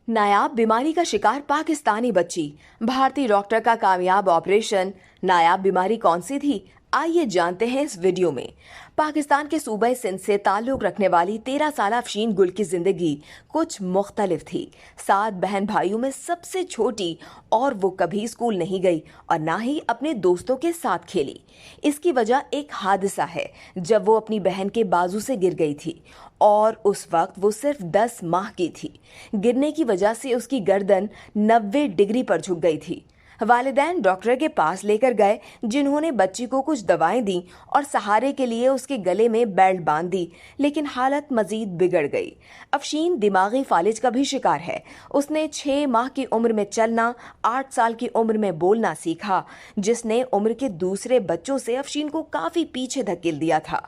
नायाब बीमारी का शिकार पाकिस्तानी बच्ची। भारतीय डॉक्टर का कामयाब ऑपरेशन। नायाब बीमारी कौन सी थी, आइए जानते हैं इस वीडियो में। पाकिस्तान के सूबे सिंध से ताल्लुक रखने वाली 13 साल अफशीन गुल की जिंदगी कुछ मुख्तलिफ थी। 7 बहन भाइयों में सबसे छोटी, और वो कभी स्कूल नहीं गई और ना ही अपने दोस्तों के साथ खेली। इसकी वजह एक हादसा है जब वो अपनी बहन के बाजू से गिर गई थी, और उस वक्त वो सिर्फ 10 माह की थी। गिरने की वजह से उसकी गर्दन 90 डिग्री पर झुक गई थी। वालिदैन डॉक्टर के पास लेकर गए, जिन्होंने बच्ची को कुछ दवाएं दी और सहारे के लिए उसके गले में बेल्ट बांध दी, लेकिन हालत मजीद बिगड़ गई। अफशीन दिमागी फालिज का भी शिकार है। उसने 6 माह की उम्र में चलना, 8 साल की उम्र में बोलना सीखा, जिसने उम्र के दूसरे बच्चों से अफशीन को काफी पीछे धकेल दिया था।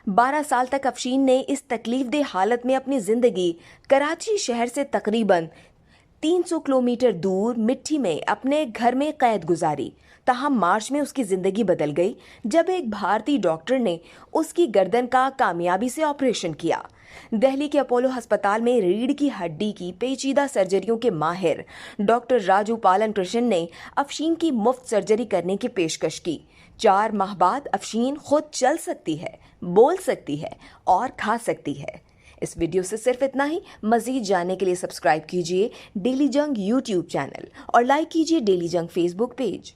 12 साल तक अफशीन ने इस तकलीफदेह हालत में अपनी जिंदगी कराची शहर से तकरीबन 300 किलोमीटर दूर मिट्टी में अपने घर में कैद गुजारी। ताहम मार्च में उसकी जिंदगी बदल गई जब एक भारतीय डॉक्टर ने उसकी गर्दन का कामयाबी से ऑपरेशन किया। दिल्ली के अपोलो अस्पताल में रीढ़ की हड्डी की पेचीदा सर्जरियों के माहिर डॉक्टर राजू पालन कृष्ण ने अफशीन की मुफ्त सर्जरी करने की पेशकश की। 4 माह बाद अफशीन खुद चल सकती है, बोल सकती है और खा सकती है। इस वीडियो से सिर्फ इतना ही। मजीद जानने के लिए सब्सक्राइब कीजिए डेली जंग यूट्यूब चैनल और लाइक कीजिए डेली जंग फेसबुक पेज।